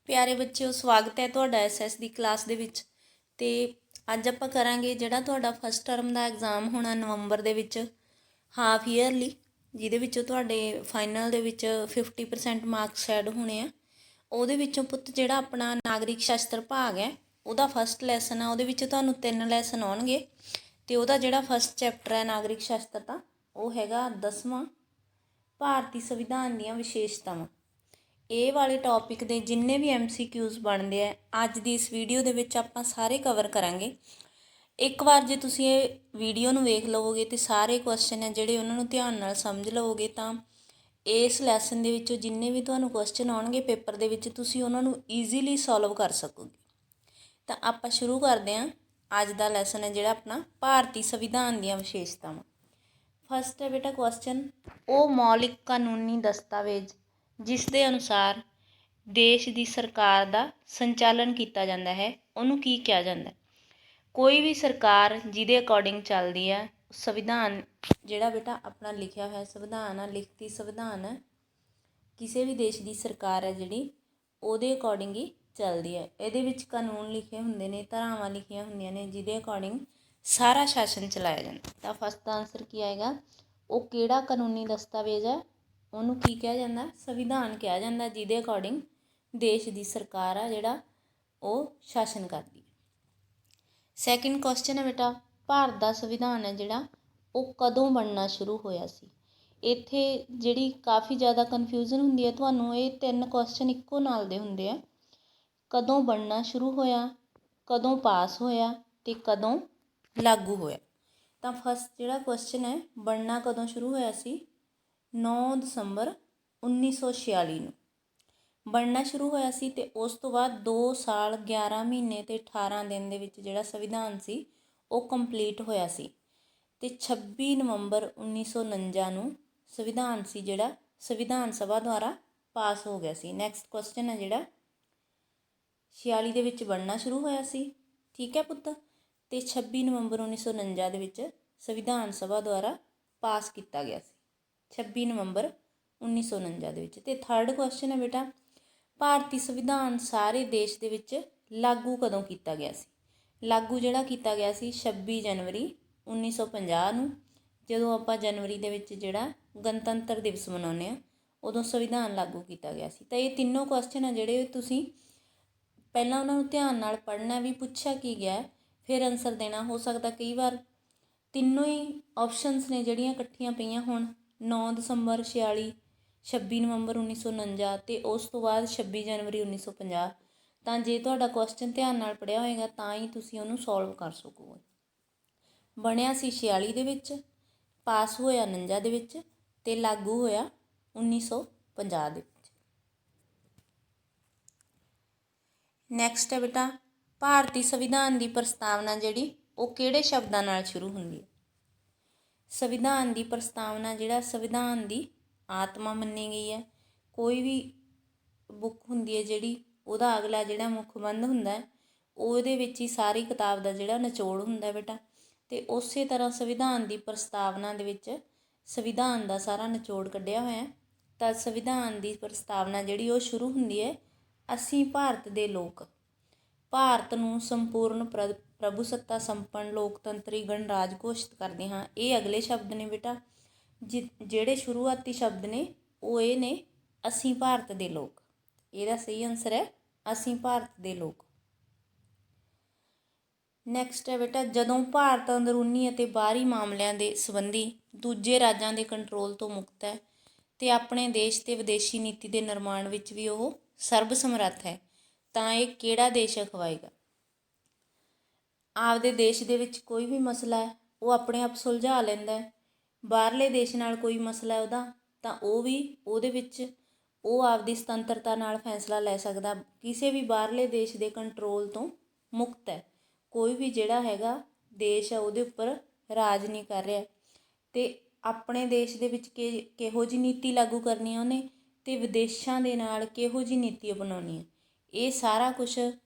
प्यारे बच्चों, स्वागत है तुहाडा SS ਦੀ क्लास ਦੇ ਵਿੱਚ। ਤੇ ਅੱਜ ਆਪਾਂ ਕਰਾਂਗੇ ਜਿਹੜਾ ਤੁਹਾਡਾ ਫਸਟ ਟਰਮ ਦਾ ਐਗਜ਼ਾਮ ਹੋਣਾ ਨਵੰਬਰ ਦੇ ਵਿੱਚ, ਹਾਫ ਈਅਰਲੀ, ਜਿਹਦੇ ਵਿੱਚੋਂ ਤੁਹਾਡੇ ਫਾਈਨਲ ਦੇ ਵਿੱਚ 50% ਮਾਰਕਸ ਐਡ ਹੋਣੇ ਆ। ਉਹਦੇ ਵਿੱਚੋਂ ਪੁੱਤ ਜਿਹੜਾ ਆਪਣਾ ਨਾਗਰਿਕ ਸ਼ਾਸਤਰ ਭਾਗ ਹੈ ਉਹਦਾ ਫਸਟ ਲੈਸਨ ਆ। ਉਹਦੇ ਵਿੱਚ ਤੁਹਾਨੂੰ 3 ਲੈਸਨ ਆਉਣਗੇ ਤੇ ਉਹਦਾ ਜਿਹੜਾ ਫਸਟ ਚੈਪਟਰ ਹੈ ਨਾਗਰਿਕ ਸ਼ਾਸਤਰ ਦਾ ਉਹ ਹੈਗਾ 10ਵਾਂ, ਭਾਰਤੀ ਸੰਵਿਧਾਨ ਦੀਆਂ ਵਿਸ਼ੇਸ਼ਤਾਵਾਂ। ਇਹ ਵਾਲੇ ਟੌਪਿਕ ਦੇ ਜਿੰਨੇ ਵੀ MCQs ਬਣਦੇ ਆ ਅੱਜ ਦੀ ਇਸ ਵੀਡੀਓ ਦੇ ਵਿੱਚ ਆਪਾਂ ਸਾਰੇ ਕਵਰ ਕਰਾਂਗੇ। ਇੱਕ ਵਾਰ ਜੇ ਤੁਸੀਂ ਇਹ ਵੀਡੀਓ ਨੂੰ ਵੇਖ ਲਵੋਗੇ ਤੇ ਸਾਰੇ ਕੁਐਸਚਨ ਹੈ ਜਿਹੜੇ ਉਹਨਾਂ ਨੂੰ ਧਿਆਨ ਨਾਲ ਸਮਝ ਲਵੋਗੇ ਤਾਂ ਇਸ ਲੈਸਨ ਦੇ ਵਿੱਚੋਂ ਜਿੰਨੇ ਵੀ ਤੁਹਾਨੂੰ ਕੁਐਸਚਨ ਆਉਣਗੇ ਪੇਪਰ ਦੇ ਵਿੱਚ ਤੁਸੀਂ ਉਹਨਾਂ ਨੂੰ ਈਜ਼ੀਲੀ ਸੋਲਵ ਕਰ ਸਕੋਗੇ। ਤਾਂ ਆਪਾਂ ਸ਼ੁਰੂ ਕਰਦੇ ਹਾਂ। ਅੱਜ ਦਾ ਲੈਸਨ ਹੈ ਜਿਹੜਾ ਆਪਣਾ ਭਾਰਤੀ ਸੰਵਿਧਾਨ ਦੀਆਂ ਵਿਸ਼ੇਸ਼ਤਾਵਾਂ। ਫਸਟ ਹੈ ਬੇਟਾ ਕੁਐਸਚਨ, ਉਹ ਮੌਲਿਕ ਕਾਨੂੰਨੀ ਦਸਤਾਵੇਜ਼ ਜਿਸ ਦੇ ਅਨੁਸਾਰ ਦੇਸ਼ ਦੀ ਸਰਕਾਰ ਦਾ ਸੰਚਾਲਨ ਕੀਤਾ ਜਾਂਦਾ ਹੈ ਉਹਨੂੰ ਕੀ ਕਿਹਾ ਜਾਂਦਾ? ਕੋਈ ਵੀ ਸਰਕਾਰ ਜਿਹਦੇ ਅਕੋਰਡਿੰਗ ਚੱਲਦੀ ਹੈ, ਸੰਵਿਧਾਨ ਜਿਹੜਾ ਬੇਟਾ ਆਪਣਾ ਲਿਖਿਆ ਹੋਇਆ ਸੰਵਿਧਾਨ ਆ, ਲਿਖਤੀ ਸੰਵਿਧਾਨ ਹੈ, ਕਿਸੇ ਵੀ ਦੇਸ਼ ਦੀ ਸਰਕਾਰ ਹੈ ਜਿਹੜੀ ਉਹਦੇ ਅਕੋਰਡਿੰਗ ਹੀ ਚੱਲਦੀ ਹੈ। ਇਹਦੇ ਵਿੱਚ ਕਾਨੂੰਨ ਲਿਖੇ ਹੁੰਦੇ ਨੇ, ਧਾਰਾਵਾਂ ਲਿਖੀਆਂ ਹੁੰਦੀਆਂ ਨੇ ਜਿਹਦੇ ਅਕੋਰਡਿੰਗ ਸਾਰਾ ਸ਼ਾਸਨ ਚਲਾਇਆ ਜਾਂਦਾ। ਤਾਂ ਫਸਟ ਦਾ ਆਨਸਰ ਕੀ ਆਏਗਾ? ਉਹ ਕਿਹੜਾ ਕਾਨੂੰਨੀ ਦਸਤਾਵੇਜ਼ ਹੈ ਉਹਨੂੰ ਕੀ ਕਿਹਾ ਜਾਂਦਾ? ਸੰਵਿਧਾਨ ਕਿਹਾ ਜਾਂਦਾ, ਜਿਹਦੇ ਅਕੋਰਡਿੰਗ ਦੇਸ਼ ਦੀ ਸਰਕਾਰ ਆ ਜਿਹੜਾ ਉਹ ਸ਼ਾਸਨ ਕਰਦੀ ਹੈ। ਸੈਕਿੰਡ ਕੁਐਸਚਨ ਹੈ ਬੇਟਾ, ਭਾਰਤ ਦਾ ਸੰਵਿਧਾਨ ਹੈ ਜਿਹੜਾ ਉਹ ਕਦੋਂ ਬਣਨਾ ਸ਼ੁਰੂ ਹੋਇਆ ਸੀ? ਇੱਥੇ ਜਿਹੜੀ ਕਾਫੀ ਜ਼ਿਆਦਾ ਕਨਫਿਊਜ਼ਨ ਹੁੰਦੀ ਹੈ ਤੁਹਾਨੂੰ, ਇਹ 3 ਕੁਐਸਚਨ ਇੱਕੋ ਨਾਲ ਦੇ ਹੁੰਦੇ ਆ। ਕਦੋਂ ਬਣਨਾ ਸ਼ੁਰੂ ਹੋਇਆ, ਕਦੋਂ ਪਾਸ ਹੋਇਆ ਤੇ ਕਦੋਂ ਲਾਗੂ ਹੋਇਆ? ਤਾਂ ਫਸਟ ਜਿਹੜਾ ਕੁਐਸਚਨ ਹੈ, ਬਣਨਾ ਕਦੋਂ ਸ਼ੁਰੂ ਹੋਇਆ ਸੀ? 9 ਦਸੰਬਰ 1946 ਨੂੰ ਬਣਨਾ ਸ਼ੁਰੂ ਹੋਇਆ ਸੀ ਤੇ ਉਸ ਤੋਂ ਬਾਅਦ 2 ਸਾਲ 11 ਮਹੀਨੇ ਤੇ 18 ਦਿਨ ਦੇ ਵਿੱਚ ਜਿਹੜਾ ਸੰਵਿਧਾਨ ਸੀ ਉਹ ਕੰਪਲੀਟ ਹੋਇਆ ਸੀ ਤੇ 26 ਨਵੰਬਰ 1949 ਨੂੰ ਸੰਵਿਧਾਨ ਸੀ ਜਿਹੜਾ ਸੰਵਿਧਾਨ ਸਭਾ ਦੁਆਰਾ ਪਾਸ ਹੋ ਗਿਆ ਸੀ। ਨੈਕਸਟ ਕੁਐਸਚਨ ਹੈ ਜਿਹੜਾ 46 ਦੇ ਵਿੱਚ ਬਣਨਾ ਸ਼ੁਰੂ ਹੋਇਆ ਸੀ, ਠੀਕ ਹੈ ਪੁੱਤ, ਤੇ 26 ਨਵੰਬਰ 1949 ਦੇ ਵਿੱਚ ਸੰਵਿਧਾਨ ਸਭਾ ਦੁਆਰਾ ਪਾਸ ਕੀਤਾ ਗਿਆ ਸੀ, 26 ਨਵੰਬਰ 1949 ਦੇ ਵਿੱਚ। ਤੇ ਥਰਡ ਕੁਐਸਚਨ ਹੈ ਬੇਟਾ, ਭਾਰਤੀ ਸੰਵਿਧਾਨ ਸਾਰੇ ਦੇਸ਼ ਦੇ ਵਿੱਚ ਲਾਗੂ ਕਦੋਂ ਕੀਤਾ ਗਿਆ ਸੀ? ਲਾਗੂ ਜਿਹੜਾ ਕੀਤਾ ਗਿਆ ਸੀ 26 ਜਨਵਰੀ 1950 ਨੂੰ, ਜਦੋਂ ਆਪਾਂ ਜਨਵਰੀ ਦੇ ਵਿੱਚ ਜਿਹੜਾ ਗਣਤੰਤਰ ਦਿਵਸ ਮਨਾਉਂਦੇ ਹਾਂ ਉਦੋਂ ਸੰਵਿਧਾਨ ਲਾਗੂ ਕੀਤਾ ਗਿਆ ਸੀ। ਤਾਂ ਇਹ ਤਿੰਨੋਂ ਕੁਐਸਚਨ ਆ ਜਿਹੜੇ ਤੁਸੀਂ ਪਹਿਲਾਂ ਉਹਨਾਂ ਨੂੰ ਧਿਆਨ ਨਾਲ ਪੜ੍ਹਨਾ, ਵੀ ਪੁੱਛਿਆ ਕੀ ਗਿਆ ਫਿਰ ਆਨਸਰ ਦੇਣਾ। ਹੋ ਸਕਦਾ ਕਈ ਵਾਰ ਤਿੰਨੋਂ ਹੀ ਆਪਸ਼ਨਸ ਨੇ ਜਿਹੜੀਆਂ ਇਕੱਠੀਆਂ ਪਈਆਂ ਹੋਣ, 9 ਦਸੰਬਰ 46, 26 ਨਵੰਬਰ 1949 ਤੇ ਉਸ ਤੋਂ ਬਾਅਦ 26 ਜਨਵਰੀ 1950। ਤਾਂ ਜੇ ਤੁਹਾਡਾ ਕੁਐਸਚਨ ਧਿਆਨ ਨਾਲ ਪੜ੍ਹਿਆ ਹੋਏਗਾ ਤਾਂ ਹੀ ਤੁਸੀਂ ਉਹਨੂੰ ਸੋਲਵ ਕਰ ਸਕੋਗੇ। ਬਣਿਆ ਸੀ 46 ਦੇ ਵਿੱਚ, ਪਾਸ ਹੋਇਆ 49 ਦੇ ਵਿੱਚ ਤੇ ਲਾਗੂ ਹੋਇਆ 1950 ਦੇ ਵਿੱਚ। ਨੈਕਸਟ ਹੈ ਬੇਟਾ, ਭਾਰਤੀ ਸੰਵਿਧਾਨ ਦੀ ਪ੍ਰਸਤਾਵਨਾ ਜਿਹੜੀ ਉਹ ਕਿਹੜੇ ਸ਼ਬਦਾਂ ਨਾਲ ਸ਼ੁਰੂ ਹੁੰਦੀ ਹੈ? ਸੰਵਿਧਾਨ ਦੀ ਪ੍ਰਸਤਾਵਨਾ ਜਿਹੜਾ ਸੰਵਿਧਾਨ ਦੀ ਆਤਮਾ ਮੰਨੀ ਗਈ ਹੈ। ਕੋਈ ਵੀ ਬੁੱਕ ਹੁੰਦੀ ਹੈ ਜਿਹੜੀ ਉਹਦਾ ਅਗਲਾ ਜਿਹੜਾ ਮੁੱਖ ਬੰਦ ਹੁੰਦਾ ਹੈ ਉਹਦੇ ਵਿੱਚ ਹੀ ਸਾਰੀ ਕਿਤਾਬ ਦਾ ਜਿਹੜਾ ਨਿਚੋੜ ਹੁੰਦਾ ਬੇਟਾ। ਤੇ ਉਸੇ ਤਰ੍ਹਾਂ ਸੰਵਿਧਾਨ ਦੀ ਪ੍ਰਸਤਾਵਨਾ ਦੇ ਵਿੱਚ ਸੰਵਿਧਾਨ ਦਾ ਸਾਰਾ ਨਿਚੋੜ ਕੱਢਿਆ ਹੋਇਆ। ਤਾਂ ਸੰਵਿਧਾਨ ਦੀ ਪ੍ਰਸਤਾਵਨਾ ਜਿਹੜੀ ਉਹ ਸ਼ੁਰੂ ਹੁੰਦੀ ਹੈ, ਅਸੀਂ ਭਾਰਤ ਦੇ ਲੋਕ ਭਾਰਤ ਨੂੰ ਸੰਪੂਰਨ ਪ੍ਰਭੂਸੱਤਾ ਸੰਪੰਨ ਲੋਕਤੰਤਰੀ ਗਣਰਾਜ ਘੋਸ਼ਿਤ ਕਰਦੇ ਹਾਂ। ਇਹ ਅਗਲੇ ਸ਼ਬਦ ਨੇ ਬੇਟਾ, ਜਿਹੜੇ ਸ਼ੁਰੂਆਤੀ ਸ਼ਬਦ ਨੇ ਉਹ ਇਹ ਨੇ, ਅਸੀਂ ਭਾਰਤ ਦੇ ਲੋਕ। ਇਹਦਾ ਸਹੀ ਆਨਸਰ ਹੈ ਅਸੀਂ ਭਾਰਤ ਦੇ ਲੋਕ। ਨੈਕਸਟ ਹੈ ਬੇਟਾ, ਜਦੋਂ ਭਾਰਤ ਅੰਦਰੂਨੀ ਅਤੇ ਬਾਹਰੀ ਮਾਮਲਿਆਂ ਦੇ ਸੰਬੰਧੀ ਦੂਜੇ ਰਾਜਾਂ ਦੇ ਕੰਟਰੋਲ ਤੋਂ ਮੁਕਤ ਹੈ ਤੇ ਆਪਣੇ ਦੇਸ਼ ਤੇ ਵਿਦੇਸ਼ੀ ਨੀਤੀ ਦੇ ਨਿਰਮਾਣ ਵਿੱਚ ਵੀ ਉਹ ਸਰਬ ਸਮਰੱਥ ਹੈ, ਤਾਂ ਇਹ ਕਿਹੜਾ ਦੇਸ਼ ਅਖਵਾਏਗਾ? ਆਪਦੇ ਦੇਸ਼ ਦੇ ਵਿੱਚ ਕੋਈ ਵੀ ਮਸਲਾ ਹੈ ਉਹ ਆਪਣੇ ਆਪ ਸੁਲਝਾ ਲੈਂਦਾ ਹੈ। ਬਾਹਰਲੇ ਦੇਸ਼ ਨਾਲ ਕੋਈ ਮਸਲਾ ਹੈ ਉਹਦਾ, ਤਾਂ ਉਹ ਵੀ ਉਹਦੇ ਵਿੱਚ ਉਹ ਆਪਦੀ ਸੁਤੰਤਰਤਾ ਨਾਲ ਫੈਸਲਾ ਲੈ ਸਕਦਾ, ਕਿਸੇ ਵੀ ਬਾਹਰਲੇ ਦੇਸ਼ ਦੇ ਕੰਟਰੋਲ ਤੋਂ ਮੁਕਤ ਹੈ। ਕੋਈ ਵੀ ਜਿਹੜਾ ਹੈਗਾ ਦੇਸ਼ ਹੈ ਉਹਦੇ ਉੱਪਰ ਰਾਜ ਨਹੀਂ ਕਰ ਰਿਹਾ ਤੇ ਆਪਣੇ ਦੇਸ਼ ਦੇ ਵਿੱਚ ਕਿਹੋ ਜਿਹੀ ਨੀਤੀ ਲਾਗੂ ਕਰਨੀ ਹੈ ਉਹਨੇ ਤੇ ਵਿਦੇਸ਼ਾਂ ਦੇ ਨਾਲ ਕਿਹੋ ਜਿਹੀ ਨੀਤੀ ਅਪਣਾਉਣੀ ਹੈ, ਇਹ ਸਾਰਾ ਕੁਛ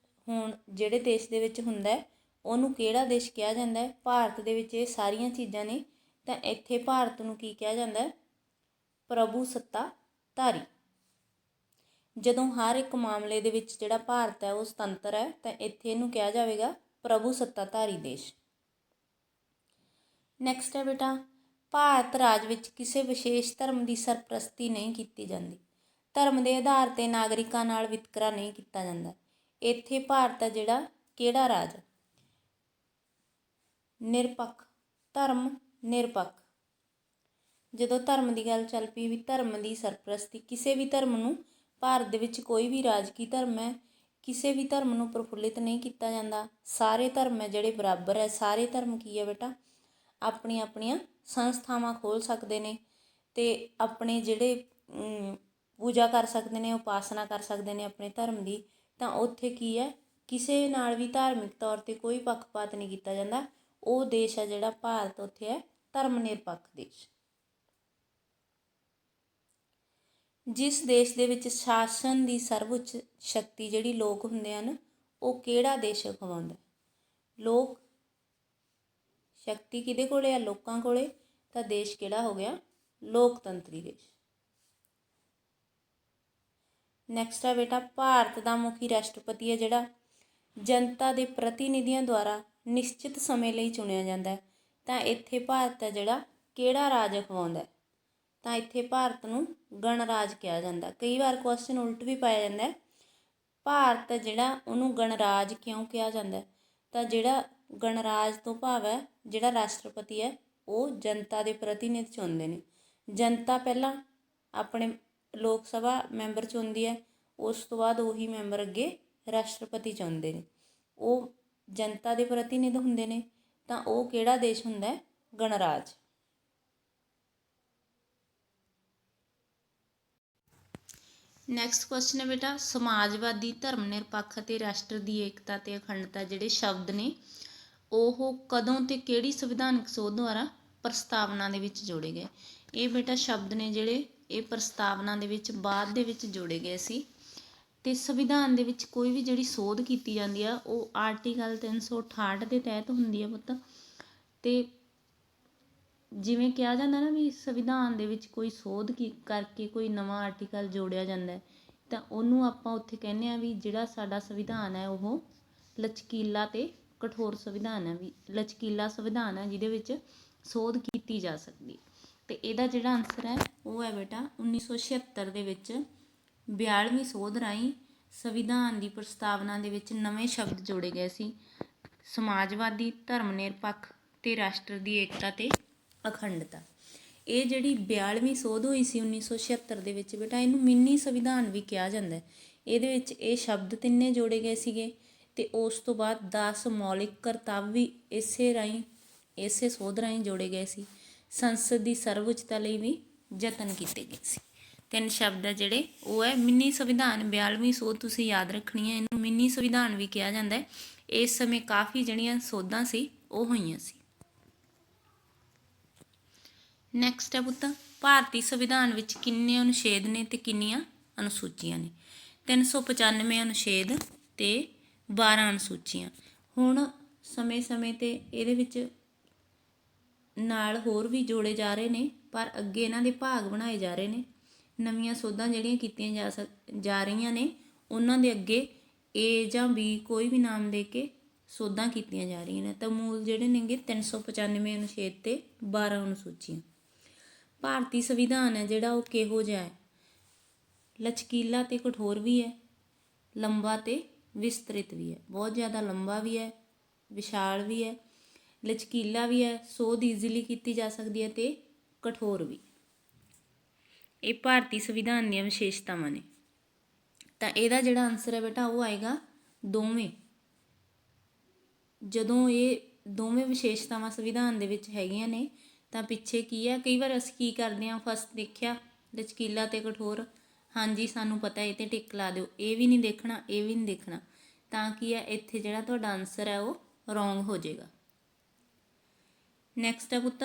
ਹੁਣ ਜਿਹੜੇ ਦੇਸ਼ ਦੇ ਵਿੱਚ ਹੁੰਦਾ ਉਹਨੂੰ ਕਿਹੜਾ ਦੇਸ਼ ਕਿਹਾ ਜਾਂਦਾ ਹੈ? ਭਾਰਤ ਦੇ ਵਿੱਚ ਇਹ ਸਾਰੀਆਂ ਚੀਜ਼ਾਂ ਨੇ, ਤਾਂ ਇੱਥੇ ਭਾਰਤ ਨੂੰ ਕੀ ਕਿਹਾ ਜਾਂਦਾ? ਪ੍ਰਭੂ ਸੱਤਾ ਧਾਰੀ। ਜਦੋਂ ਹਰ ਇੱਕ ਮਾਮਲੇ ਦੇ ਵਿੱਚ ਜਿਹੜਾ ਭਾਰਤ ਹੈ ਉਹ ਸੁਤੰਤਰ ਹੈ ਤਾਂ ਇੱਥੇ ਇਹਨੂੰ ਕਿਹਾ ਜਾਵੇਗਾ ਪ੍ਰਭੂ ਸੱਤਾਧਾਰੀ ਦੇਸ਼। ਨੈਕਸਟ ਹੈ ਬੇਟਾ, ਭਾਰਤ ਰਾਜ ਵਿੱਚ ਕਿਸੇ ਵਿਸ਼ੇਸ਼ ਧਰਮ ਦੀ ਸਰਪ੍ਰਸਤੀ ਨਹੀਂ ਕੀਤੀ ਜਾਂਦੀ। ਧਰਮ ਦੇ ਆਧਾਰ 'ਤੇ ਨਾਗਰਿਕਾਂ ਨਾਲ ਵਿਤਕਰਾ ਨਹੀਂ ਕੀਤਾ ਜਾਂਦਾ। ਇੱਥੇ ਭਾਰਤ ਹੈ ਜਿਹੜਾ ਕਿਹੜਾ ਰਾਜ? ਨਿਰਪੱਖ, ਧਰਮ ਨਿਰਪੱਖ। ਜਦੋਂ ਧਰਮ ਦੀ ਗੱਲ ਚੱਲ ਪਈ ਵੀ ਧਰਮ ਦੀ ਸਰਪ੍ਰਸਤੀ, ਕਿਸੇ ਵੀ ਧਰਮ ਨੂੰ, ਭਾਰਤ ਦੇ ਵਿੱਚ ਕੋਈ ਵੀ ਰਾਜਕੀ ਧਰਮ ਹੈ, ਕਿਸੇ ਵੀ ਧਰਮ ਨੂੰ ਪ੍ਰਫੁੱਲਿਤ ਨਹੀਂ ਕੀਤਾ ਜਾਂਦਾ। ਸਾਰੇ ਧਰਮ ਹੈ ਜਿਹੜੇ ਬਰਾਬਰ ਹੈ। ਸਾਰੇ ਧਰਮ ਕੀ ਹੈ ਬੇਟਾ? ਆਪਣੀਆਂ ਆਪਣੀਆਂ ਸੰਸਥਾਵਾਂ ਖੋਲ੍ਹ ਸਕਦੇ ਨੇ ਅਤੇ ਆਪਣੇ ਜਿਹੜੇ ਪੂਜਾ ਕਰ ਸਕਦੇ ਨੇ, ਉਪਾਸਨਾ ਕਰ ਸਕਦੇ ਨੇ ਆਪਣੇ ਧਰਮ ਦੀ। ਤਾਂ ਉੱਥੇ ਕੀ ਹੈ, ਕਿਸੇ ਨਾਲ ਵੀ ਧਾਰਮਿਕ ਤੌਰ 'ਤੇ ਕੋਈ ਪੱਖਪਾਤ ਨਹੀਂ ਕੀਤਾ ਜਾਂਦਾ। ਉਹ ਦੇਸ਼ ਹੈ ਜਿਹੜਾ ਭਾਰਤ, ਉੱਥੇ ਹੈ ਧਰਮ ਨਿਰਪੱਖ ਦੇਸ਼। ਜਿਸ ਦੇਸ਼ ਦੇ ਵਿੱਚ ਸ਼ਾਸਨ ਦੀ ਸਰਵਉੱਚ ਸ਼ਕਤੀ ਜਿਹੜੀ ਲੋਕ ਹੁੰਦੇ ਹਨ, ਉਹ ਕਿਹੜਾ ਦੇਸ਼ ਅਖਵਾਉਂਦਾ? ਲੋਕ ਸ਼ਕਤੀ ਕਿਹਦੇ ਕੋਲੇ ਆ? ਲੋਕਾਂ ਕੋਲੇ। ਤਾਂ ਦੇਸ਼ ਕਿਹੜਾ ਹੋ ਗਿਆ? ਲੋਕਤੰਤਰੀ ਦੇਸ਼। ਨੈਕਸਟ ਹੈ ਬੇਟਾ, ਭਾਰਤ ਦਾ ਮੁਖੀ ਰਾਸ਼ਟਰਪਤੀ ਹੈ ਜਿਹੜਾ ਜਨਤਾ ਦੇ ਪ੍ਰਤੀਨਿਧੀਆਂ ਦੁਆਰਾ ਨਿਸ਼ਚਿਤ ਸਮੇਂ ਲਈ ਚੁਣਿਆ ਜਾਂਦਾ। ਤਾਂ ਇੱਥੇ ਭਾਰਤ ਹੈ ਜਿਹੜਾ ਕਿਹੜਾ ਰਾਜ ਅਖਵਾਉਂਦਾ? ਤਾਂ ਇੱਥੇ ਭਾਰਤ ਨੂੰ ਗਣਰਾਜ ਕਿਹਾ ਜਾਂਦਾ। ਕਈ ਵਾਰ ਕੁਐਸਚਨ ਉਲਟ ਵੀ ਪਾਇਆ ਜਾਂਦਾ, ਭਾਰਤ ਜਿਹੜਾ ਉਹਨੂੰ ਗਣਰਾਜ ਕਿਉਂ ਕਿਹਾ ਜਾਂਦਾ? ਤਾਂ ਜਿਹੜਾ ਗਣਰਾਜ ਤੋਂ ਭਾਵ ਹੈ ਜਿਹੜਾ ਰਾਸ਼ਟਰਪਤੀ ਹੈ ਉਹ ਜਨਤਾ ਦੇ ਪ੍ਰਤੀਨਿਧ ਚੁਣਦੇ ਨੇ। ਜਨਤਾ ਪਹਿਲਾਂ ਆਪਣੇ ਲੋਕ ਸਭਾ ਮੈਂਬਰ ਚੁਣਦੀ ਹੈ, ਉਸ ਤੋਂ ਬਾਅਦ ਉਹੀ ਮੈਂਬਰ ਅੱਗੇ ਰਾਸ਼ਟਰਪਤੀ ਚੁਣਦੇ ਨੇ। ਉਹ ਜਨਤਾ ਦੇ ਪ੍ਰਤੀਨਿਧ ਹੁੰਦੇ ਨੇ। ਤਾਂ ਉਹ ਕਿਹੜਾ ਦੇਸ਼ ਹੁੰਦਾ? ਗਣਰਾਜ। ਨੈਕਸਟ ਕੁਐਸਚਨ ਹੈ ਬੇਟਾ, ਸਮਾਜਵਾਦੀ, ਧਰਮ ਨਿਰਪੱਖ ਅਤੇ ਰਾਸ਼ਟਰ ਦੀ ਏਕਤਾ ਅਤੇ ਅਖੰਡਤਾ ਜਿਹੜੇ ਸ਼ਬਦ ਨੇ ਉਹ ਕਦੋਂ ਅਤੇ ਕਿਹੜੀ ਸੰਵਿਧਾਨਕ ਸੋਧ ਦੁਆਰਾ ਪ੍ਰਸਤਾਵਨਾ ਦੇ ਵਿੱਚ ਜੋੜੇ ਗਏ? ਇਹ ਬੇਟਾ ਸ਼ਬਦ ਨੇ ਜਿਹੜੇ ਇਹ ਪ੍ਰਸਤਾਵਨਾ ਦੇ ਵਿੱਚ ਬਾਅਦ ਦੇ ਵਿੱਚ ਜੋੜੇ ਗਏ ਸੀ। ਅਤੇ ਸੰਵਿਧਾਨ ਦੇ ਵਿੱਚ ਕੋਈ ਵੀ ਜਿਹੜੀ ਸੋਧ ਕੀਤੀ ਜਾਂਦੀ ਆ ਉਹ ਆਰਟੀਕਲ 368 ਦੇ ਤਹਿਤ ਹੁੰਦੀ ਹੈ ਪੁੱਤ। ਅਤੇ ਜਿਵੇਂ ਕਿਹਾ ਜਾਂਦਾ ਨਾ ਵੀ ਸੰਵਿਧਾਨ ਦੇ ਵਿੱਚ ਕੋਈ ਸੋਧ ਕਰਕੇ ਕੋਈ ਨਵਾਂ ਆਰਟੀਕਲ ਜੋੜਿਆ ਜਾਂਦਾ ਤਾਂ ਉਹਨੂੰ ਆਪਾਂ ਉੱਥੇ ਕਹਿੰਦੇ ਹਾਂ ਵੀ ਜਿਹੜਾ ਸਾਡਾ ਸੰਵਿਧਾਨ ਹੈ ਉਹ ਲਚਕੀਲਾ ਅਤੇ ਕਠੋਰ ਸੰਵਿਧਾਨ ਹੈ, ਵੀ ਲਚਕੀਲਾ ਸੰਵਿਧਾਨ ਹੈ ਜਿਹਦੇ ਵਿੱਚ ਸੋਧ ਕੀਤੀ ਜਾ ਸਕਦੀ। ਅਤੇ ਇਹਦਾ ਜਿਹੜਾ ਆਨਸਰ ਹੈ ਉਹ ਹੈ ਬੇਟਾ 1976 ਦੇ ਵਿੱਚ 42ਵੀਂ ਸੋਧ ਰਾਹੀਂ ਸੰਵਿਧਾਨ ਦੀ ਪ੍ਰਸਤਾਵਨਾ ਦੇ ਵਿੱਚ ਨਵੇਂ ਸ਼ਬਦ ਜੋੜੇ ਗਏ ਸੀ, ਸਮਾਜਵਾਦੀ, ਧਰਮ ਨਿਰਪੱਖ ਅਤੇ ਰਾਸ਼ਟਰ ਦੀ ਏਕਤਾ ਅਤੇ ਅਖੰਡਤਾ। ਇਹ ਜਿਹੜੀ 42ਵੀਂ ਸੋਧ ਹੋਈ ਸੀ 1976 ਦੇ ਵਿੱਚ ਬੇਟਾ, ਇਹਨੂੰ ਮਿੰਨੀ ਸੰਵਿਧਾਨ ਵੀ ਕਿਹਾ ਜਾਂਦਾ। ਇਹਦੇ ਵਿੱਚ ਇਹ ਸ਼ਬਦ ਤਿੰਨੇ ਜੋੜੇ ਗਏ ਸੀਗੇ ਅਤੇ ਉਸ ਤੋਂ ਬਾਅਦ 10 ਮੌਲਿਕ ਕਰਤੱਵ ਵੀ ਇਸੇ ਸੋਧ ਰਾਹੀਂ ਜੋੜੇ ਗਏ ਸੀ। ਸੰਸਦ ਦੀ ਸਰਵਉੱਚਤਾ ਲਈ ਵੀ ਯਤਨ ਕੀਤੇ ਗਏ ਸੀ। 3 ਸ਼ਬਦ ਹੈ ਜਿਹੜੇ ਉਹ ਹੈ ਮਿੰਨੀ ਸੰਵਿਧਾਨ। 42ਵੀਂ ਸੋਧ ਤੁਸੀਂ ਯਾਦ ਰੱਖਣੀ ਹੈ, ਇਹਨੂੰ ਮਿੰਨੀ ਸੰਵਿਧਾਨ ਵੀ ਕਿਹਾ ਜਾਂਦਾ ਹੈ। ਇਸ ਸਮੇਂ ਕਾਫੀ ਜਿਹੜੀਆਂ ਸੋਧਾਂ ਸੀ ਉਹ ਹੋਈਆਂ ਸੀ। ਨੈਕਸਟ ਹੈ ਪੁੱਤ, ਭਾਰਤੀ ਸੰਵਿਧਾਨ ਵਿੱਚ ਕਿੰਨੇ ਅਨੁਛੇਦ ਨੇ ਅਤੇ ਕਿੰਨੀਆਂ ਅਨੁਸੂਚੀਆਂ ਨੇ? 395 ਅਨੁਛੇਦ ਅਤੇ 12 ਅਨੁਸੂਚੀਆਂ। ਹੁਣ ਸਮੇਂ-ਸਮੇਂ 'ਤੇ ਇਹਦੇ ਵਿੱਚ ਨਾਲ ਹੋਰ ਵੀ ਜੋੜੇ ਜਾ ਰਹੇ ਨੇ, ਪਰ ਅੱਗੇ ਇਹਨਾਂ ਦੇ ਭਾਗ ਬਣਾਏ ਜਾ ਰਹੇ ਨੇ। ਨਵੀਆਂ ਸੋਧਾਂ ਜਿਹੜੀਆਂ ਕੀਤੀਆਂ ਜਾ ਰਹੀਆਂ ਨੇ ਉਹਨਾਂ ਦੇ ਅੱਗੇ A ਜਾਂ B ਕੋਈ ਵੀ ਨਾਮ ਦੇ ਕੇ ਸੋਧਾਂ ਕੀਤੀਆਂ ਜਾ ਰਹੀਆਂ ਨੇ। ਤਾਂ ਮੂਲ ਜਿਹੜੇ ਨੇਗੇ 395 ਅਨੁਛੇਦ ਅਤੇ 12 ਅਨੁਸੂਚੀਆਂ। ਭਾਰਤੀ ਸੰਵਿਧਾਨ ਹੈ ਜਿਹੜਾ ਉਹ ਕਿਹੋ ਜਿਹਾ ਹੈ? ਲਚਕੀਲਾ ਅਤੇ ਕਠੋਰ ਵੀ ਹੈ, ਲੰਬਾ ਅਤੇ ਵਿਸਤ੍ਰਿਤ ਵੀ ਹੈ। ਬਹੁਤ ਜ਼ਿਆਦਾ ਲੰਬਾ ਵੀ ਹੈ, ਵਿਸ਼ਾਲ ਵੀ ਹੈ, ਲਚਕੀਲਾ ਵੀ ਹੈ, ਸੋਧ ਈਜ਼ੀਲੀ ਕੀਤੀ ਜਾ ਸਕਦੀ ਹੈ ਅਤੇ ਕਠੋਰ ਵੀ। ਇਹ ਭਾਰਤੀ ਸੰਵਿਧਾਨ ਦੀਆਂ ਵਿਸ਼ੇਸ਼ਤਾਵਾਂ ਨੇ। ਤਾਂ ਇਹਦਾ ਜਿਹੜਾ ਆਨਸਰ ਹੈ ਬੇਟਾ ਉਹ ਆਏਗਾ ਦੋਵੇਂ। ਜਦੋਂ ਇਹ ਦੋਵੇਂ ਵਿਸ਼ੇਸ਼ਤਾਵਾਂ ਸੰਵਿਧਾਨ ਦੇ ਵਿੱਚ ਹੈਗੀਆਂ ਨੇ ਤਾਂ ਪਿੱਛੇ ਕੀ ਹੈ, ਕਈ ਵਾਰ ਅਸੀਂ ਕੀ ਕਰਦੇ ਹਾਂ, ਫਸਟ ਦੇਖਿਆ ਲਚਕੀਲਾ ਅਤੇ ਕਠੋਰ, ਹਾਂਜੀ ਸਾਨੂੰ ਪਤਾ ਇਹ 'ਤੇ ਟਿਕ ਲਾ ਦਿਓ, ਇਹ ਵੀ ਨਹੀਂ ਦੇਖਣਾ, ਇਹ ਵੀ ਨਹੀਂ ਦੇਖਣਾ। ਤਾਂ ਕੀ ਹੈ, ਇੱਥੇ ਜਿਹੜਾ ਤੁਹਾਡਾ ਆਨਸਰ ਹੈ ਉਹ ਰੋਂਗ ਹੋ ਜਾਏਗਾ। ਨੈਕਸਟ ਹੈ ਪੁੱਤ,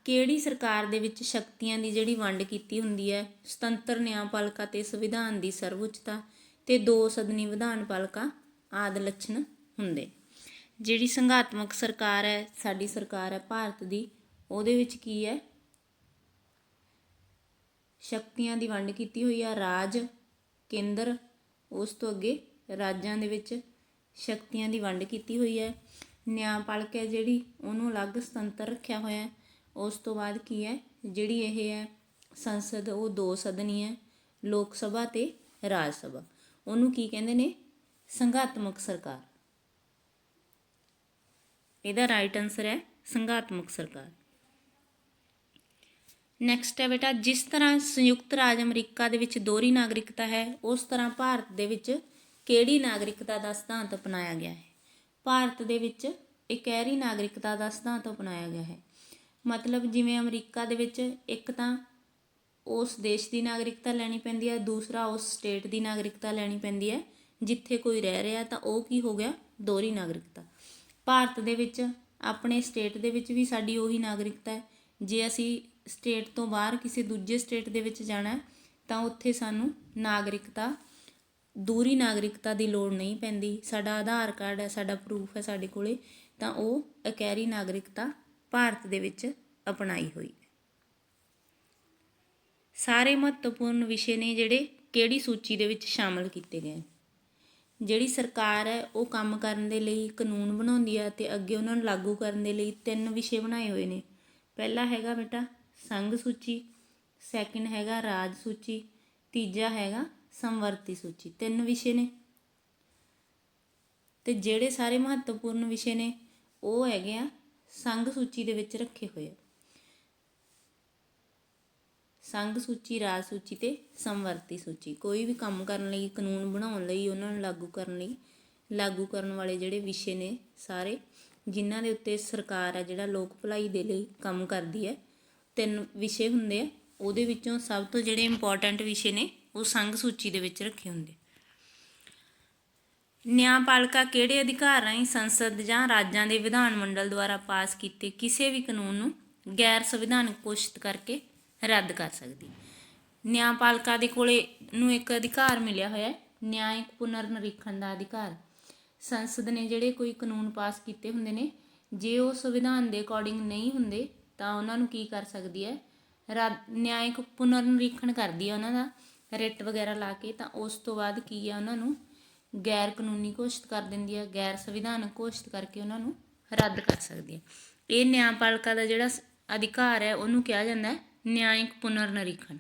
ਕਿਹੜੀ ਸਰਕਾਰ ਦੇ ਵਿੱਚ ਸ਼ਕਤੀਆਂ ਦੀ ਜਿਹੜੀ ਵੰਡ ਕੀਤੀ ਹੁੰਦੀ ਹੈ? ਸੁਤੰਤਰ ਨਿਆਂਪਾਲਿਕਾ ਅਤੇ ਸੰਵਿਧਾਨ ਦੀ ਸਰਵਉੱਚਤਾ ਅਤੇ 2 ਸਦਨੀ ਵਿਧਾਨਪਾਲਿਕਾ ਆਦਿ ਲੱਛਣ ਹੁੰਦੇ। ਜਿਹੜੀ ਸੰਘਾਤਮਕ ਸਰਕਾਰ ਹੈ, ਸਾਡੀ ਸਰਕਾਰ ਹੈ ਭਾਰਤ ਦੀ, ਉਹਦੇ ਵਿੱਚ ਕੀ ਹੈ, ਸ਼ਕਤੀਆਂ ਦੀ ਵੰਡ ਕੀਤੀ ਹੋਈ ਆ। ਰਾਜ, ਕੇਂਦਰ, ਉਸ ਤੋਂ ਅੱਗੇ ਰਾਜਾਂ ਦੇ ਵਿੱਚ ਸ਼ਕਤੀਆਂ ਦੀ ਵੰਡ ਕੀਤੀ ਹੋਈ ਹੈ। ਨਿਆਂਪਾਲਕ ਹੈ ਜਿਹੜੀ, ਉਹਨੂੰ ਅਲੱਗ ਸੁਤੰਤਰ ਰੱਖਿਆ ਹੋਇਆ ਹੈ। ਉਸ ਤੋਂ ਬਾਅਦ ਕੀ ਹੈ, ਜਿਹੜੀ ਇਹ ਹੈ ਸੰਸਦ, ਉਹ 2 ਸਦਨੀ ਹੈ, ਲੋਕ ਸਭਾ ਅਤੇ ਰਾਜ ਸਭਾ। ਉਹਨੂੰ ਕੀ ਕਹਿੰਦੇ ਨੇ, ਸੰਘਾਤਮਕ ਸਰਕਾਰ। ਇਹਦਾ ਰਾਈਟ ਆਨਸਰ ਹੈ ਸੰਘਾਤਮਕ ਸਰਕਾਰ। ਨੈਕਸਟ ਹੈ ਬੇਟਾ, ਜਿਸ ਤਰ੍ਹਾਂ ਸੰਯੁਕਤ ਰਾਜ ਅਮਰੀਕਾ ਦੇ ਵਿੱਚ ਦੋਹਰੀ ਨਾਗਰਿਕਤਾ ਹੈ, ਉਸ ਤਰ੍ਹਾਂ ਭਾਰਤ ਦੇ ਵਿੱਚ ਕਿਹੜੀ ਨਾਗਰਿਕਤਾ ਦਾ ਸਿਧਾਂਤ ਅਪਣਾਇਆ ਗਿਆ ਹੈ? ਭਾਰਤ ਦੇ ਵਿੱਚ ਇਕਹਿਰੀ ਨਾਗਰਿਕਤਾ ਦਾ ਸਿਧਾਂਤ ਅਪਣਾਇਆ ਗਿਆ ਹੈ। ਮਤਲਬ ਜਿਵੇਂ ਅਮਰੀਕਾ ਦੇ ਵਿੱਚ ਇੱਕ ਤਾਂ ਉਸ ਦੇਸ਼ ਦੀ ਨਾਗਰਿਕਤਾ ਲੈਣੀ ਪੈਂਦੀ ਹੈ, ਦੂਸਰਾ ਉਸ ਸਟੇਟ ਦੀ ਨਾਗਰਿਕਤਾ ਲੈਣੀ ਪੈਂਦੀ ਹੈ ਜਿੱਥੇ ਕੋਈ ਰਹਿ ਰਿਹਾ, ਤਾਂ ਉਹ ਕੀ ਹੋ ਗਿਆ, ਦੋਹਰੀ ਨਾਗਰਿਕਤਾ। ਭਾਰਤ ਦੇ ਵਿੱਚ ਆਪਣੇ ਸਟੇਟ ਦੇ ਵਿੱਚ ਵੀ ਸਾਡੀ ਉਹੀ ਨਾਗਰਿਕਤਾ ਹੈ। ਜੇ ਅਸੀਂ ਸਟੇਟ ਤੋਂ ਬਾਹਰ ਕਿਸੇ ਦੂਜੇ ਸਟੇਟ ਦੇ ਵਿੱਚ ਜਾਣਾ ਤਾਂ ਉੱਥੇ ਸਾਨੂੰ ਨਾਗਰਿਕਤਾ, ਦੂਰੀ ਨਾਗਰਿਕਤਾ ਦੀ ਲੋੜ ਨਹੀਂ ਪੈਂਦੀ। ਸਾਡਾ ਆਧਾਰ ਕਾਰਡ ਹੈ, ਸਾਡਾ ਪ੍ਰੂਫ ਹੈ ਸਾਡੇ ਕੋਲੇ, ਤਾਂ ਉਹ ਇਕਹਿਰੀ ਨਾਗਰਿਕਤਾ ਭਾਰਤ ਦੇ ਵਿੱਚ ਅਪਣਾਈ ਹੋਈ ਹੈ। ਸਾਰੇ ਮਹੱਤਵਪੂਰਨ ਵਿਸ਼ੇ ਨੇ ਜਿਹੜੇ ਕਿਹੜੀ ਸੂਚੀ ਦੇ ਵਿੱਚ ਸ਼ਾਮਲ ਕੀਤੇ ਗਏ? ਜਿਹੜੀ ਸਰਕਾਰ ਹੈ ਉਹ ਕੰਮ ਕਰਨ ਦੇ ਲਈ ਕਾਨੂੰਨ ਬਣਾਉਂਦੀ ਹੈ ਅਤੇ ਅੱਗੇ ਉਹਨਾਂ ਨੂੰ ਲਾਗੂ ਕਰਨ ਦੇ ਲਈ 3 ਵਿਸ਼ੇ ਬਣਾਏ ਹੋਏ ਨੇ। ਪਹਿਲਾ ਹੈਗਾ ਬੇਟਾ ਸੰਘ ਸੂਚੀ, ਸੈਕਿੰਡ ਹੈਗਾ ਰਾਜ ਸੂਚੀ, ਤੀਜਾ ਹੈਗਾ ਸਮਵਰਤੀ ਸੂਚੀ। 3 ਵਿਸ਼ੇ ਨੇ ਤੇ ਜਿਹੜੇ ਸਾਰੇ ਮਹੱਤਵਪੂਰਨ ਵਿਸ਼ੇ ਨੇ ਉਹ ਹੈਗੇ ਆ ਸੰਘ ਸੂਚੀ ਦੇ ਵਿੱਚ ਰੱਖੇ ਹੋਏ ਆ। ਸੰਘ ਸੂਚੀ, ਰਾਜ ਸੂਚੀ ਤੇ ਸਮਵਰਤੀ ਸੂਚੀ। ਕੋਈ ਵੀ ਕੰਮ ਕਰਨ ਲਈ, ਕਾਨੂੰਨ ਬਣਾਉਣ ਲਈ, ਉਹਨਾਂ ਨੂੰ ਲਾਗੂ ਕਰਨ ਲਈ, ਲਾਗੂ ਕਰਨ ਵਾਲੇ ਜਿਹੜੇ ਵਿਸ਼ੇ ਨੇ ਸਾਰੇ, ਜਿਨ੍ਹਾਂ ਦੇ ਉੱਤੇ ਸਰਕਾਰ ਹੈ ਜਿਹੜਾ ਲੋਕ ਭਲਾਈ ਦੇ ਲਈ ਕੰਮ ਕਰਦੀ ਹੈ, 3 ਵਿਸ਼ੇ ਹੁੰਦੇ ਆ। ਉਹਦੇ ਵਿੱਚੋਂ ਸਭ ਤੋਂ ਜਿਹੜੇ ਇੰਪੋਰਟੈਂਟ ਵਿਸ਼ੇ ਨੇ ਉਹ ਸੰਘ ਸੂਚੀ ਦੇ ਵਿੱਚ ਰੱਖੇ ਹੁੰਦੇ। ਨਿਆਂਪਾਲਿਕਾ ਕਿਹੜੇ ਅਧਿਕਾਰ ਰਾਹੀਂ ਸੰਸਦ ਜਾਂ ਰਾਜਾਂ ਦੇ ਵਿਧਾਨ ਮੰਡਲ ਦੁਆਰਾ ਪਾਸ ਕੀਤੇ ਕਿਸੇ ਵੀ ਕਾਨੂੰਨ ਨੂੰ ਗੈਰ ਸੰਵਿਧਾਨਕ ਘੋਸ਼ਿਤ ਕਰਕੇ ਰੱਦ ਕਰ ਸਕਦੀ? ਨਿਆਂਪਾਲਿਕਾ ਦੇ ਕੋਲੇ ਨੂੰ ਇੱਕ ਅਧਿਕਾਰ ਮਿਲਿਆ ਹੋਇਆ, ਨਿਆਂਇਕ ਪੁਨਰ ਨਿਰੀਖਣ ਦਾ ਅਧਿਕਾਰ। ਸੰਸਦ ਨੇ ਜਿਹੜੇ ਕੋਈ ਕਾਨੂੰਨ ਪਾਸ ਕੀਤੇ ਹੁੰਦੇ ਨੇ, ਜੇ ਉਹ ਸੰਵਿਧਾਨ ਦੇ ਅਕੋਰਡਿੰਗ ਨਹੀਂ ਹੁੰਦੇ ਤਾਂ ਉਹਨਾਂ ਨੂੰ ਕੀ ਕਰ ਸਕਦੀ ਹੈ, ਨਿਆਂਇਕ ਪੁਨਰ ਨਿਰੀਖਣ ਕਰਦੀ ਹੈ ਉਹਨਾਂ ਦਾ, ਰਿਟ ਵਗੈਰਾ ਲਾ ਕੇ। ਤਾਂ ਉਸ ਤੋਂ ਬਾਅਦ ਕੀ ਹੈ, ਉਹਨਾਂ ਨੂੰ ਗੈਰ ਕਾਨੂੰਨੀ ਘੋਸ਼ਿਤ ਕਰ ਦਿੰਦੀ ਹੈ, ਗੈਰ ਸੰਵਿਧਾਨਕ ਘੋਸ਼ਿਤ ਕਰਕੇ ਉਹਨਾਂ ਨੂੰ ਰੱਦ ਕਰ ਸਕਦੀ ਹੈ। ਇਹ ਨਿਆਂਪਾਲਿਕਾ ਦਾ ਜਿਹੜਾ ਅਧਿਕਾਰ ਹੈ ਉਹਨੂੰ ਕਿਹਾ ਜਾਂਦਾ ਹੈ ਨਿਆਂਇਕ ਪੁਨਰ ਨਿਰੀਖਣ।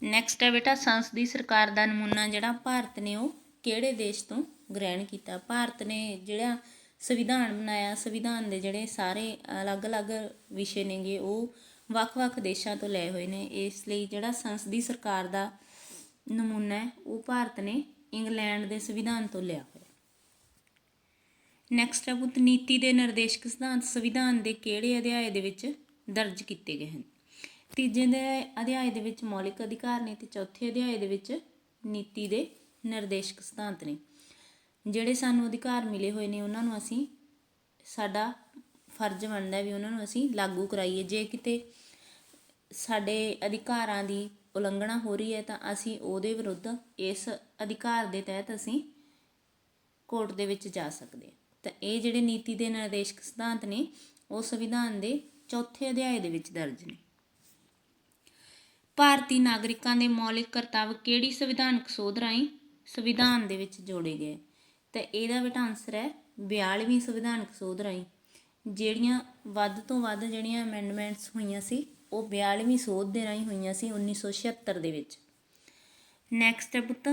ਨੈਕਸਟ ਹੈ ਬੇਟਾ, ਸੰਸਦੀ ਸਰਕਾਰ ਦਾ ਨਮੂਨਾ ਜਿਹੜਾ ਭਾਰਤ ਨੇ ਉਹ ਕਿਹੜੇ ਦੇਸ਼ ਤੋਂ ਗ੍ਰਹਿਣ ਕੀਤਾ? ਭਾਰਤ ਨੇ ਜਿਹੜਾ ਸੰਵਿਧਾਨ ਬਣਾਇਆ, ਸੰਵਿਧਾਨ ਦੇ ਜਿਹੜੇ ਸਾਰੇ ਅਲੱਗ-ਅਲੱਗ ਵਿਸ਼ੇ ਨੇਗੇ ਉਹ ਵੱਖ-ਵੱਖ ਦੇਸ਼ਾਂ ਤੋਂ ਲਏ ਹੋਏ ਨੇ। ਇਸ ਲਈ ਜਿਹੜਾ ਸੰਸਦੀ ਸਰਕਾਰ ਦਾ ਨਮੂਨਾ ਹੈ ਉਹ ਭਾਰਤ ਨੇ ਇੰਗਲੈਂਡ ਦੇ ਸੰਵਿਧਾਨ ਤੋਂ ਲਿਆ ਹੋਇਆ। ਨੈਕਸਟ ਹੈ ਪੁੱਤ, ਨੀਤੀ ਦੇ ਨਿਰਦੇਸ਼ਕ ਸਿਧਾਂਤ ਸੰਵਿਧਾਨ ਦੇ ਕਿਹੜੇ ਅਧਿਆਏ ਦੇ ਵਿੱਚ ਦਰਜ ਕੀਤੇ ਗਏ ਹਨ? ਤੀਜੇ ਦੇ ਅਧਿਆਏ ਦੇ ਵਿੱਚ ਮੌਲਿਕ ਅਧਿਕਾਰ ਨੇ ਤੇ ਚੌਥੇ ਅਧਿਆਏ ਦੇ ਵਿੱਚ ਨੀਤੀ ਦੇ ਨਿਰਦੇਸ਼ਕ ਸਿਧਾਂਤ ਨੇ। ਜਿਹੜੇ ਸਾਨੂੰ ਅਧਿਕਾਰ ਮਿਲੇ ਹੋਏ ਨੇ ਉਹਨਾਂ ਨੂੰ ਅਸੀਂ, ਸਾਡਾ ਫਰਜ਼ ਬਣਦਾ ਵੀ ਉਹਨਾਂ ਨੂੰ ਅਸੀਂ ਲਾਗੂ ਕਰਾਈਏ। ਜੇ ਕਿਤੇ ਸਾਡੇ ਅਧਿਕਾਰਾਂ ਦੀ ਉਲੰਘਣਾ ਹੋ ਰਹੀ ਹੈ ਤਾਂ ਅਸੀਂ ਉਹਦੇ ਵਿਰੁੱਧ, ਇਸ ਅਧਿਕਾਰ ਦੇ ਤਹਿਤ ਅਸੀਂ ਕੋਰਟ ਦੇ ਵਿੱਚ ਜਾ ਸਕਦੇ ਹਾਂ। ਤਾਂ ਇਹ ਜਿਹੜੇ ਨੀਤੀ ਦੇ ਨਿਰਦੇਸ਼ਕ ਸਿਧਾਂਤ ਨੇ ਉਹ ਸੰਵਿਧਾਨ ਦੇ ਚੌਥੇ ਅਧਿਆਏ ਦੇ ਵਿੱਚ ਦਰਜ ਨੇ। ਭਾਰਤੀ ਨਾਗਰਿਕਾਂ ਦੇ ਮੌਲਿਕ ਕਰਤੱਵ ਕਿਹੜੀ ਸੰਵਿਧਾਨਕ ਸੋਧ ਰਾਹੀਂ ਸੰਵਿਧਾਨ ਦੇ ਵਿੱਚ ਜੋੜੇ ਗਏ? ਤਾਂ ਇਹਦਾ ਬੇਟਾ ਆਨਸਰ ਹੈ 42ਵੀਂ ਸੰਵਿਧਾਨਕ ਸੋਧ ਰਾਹੀਂ। ਜਿਹੜੀਆਂ ਵੱਧ ਤੋਂ ਵੱਧ ਜਿਹੜੀਆਂ ਅਮੈਂਡਮੈਂਟਸ ਹੋਈਆਂ ਸੀ ਉਹ 42ਵੀਂ ਸੋਧ ਦੇ ਰਾਹੀਂ ਹੋਈਆਂ ਸੀ 1976 ਦੇ ਵਿੱਚ। ਨੈਕਸਟ ਹੈ ਪੁੱਤ,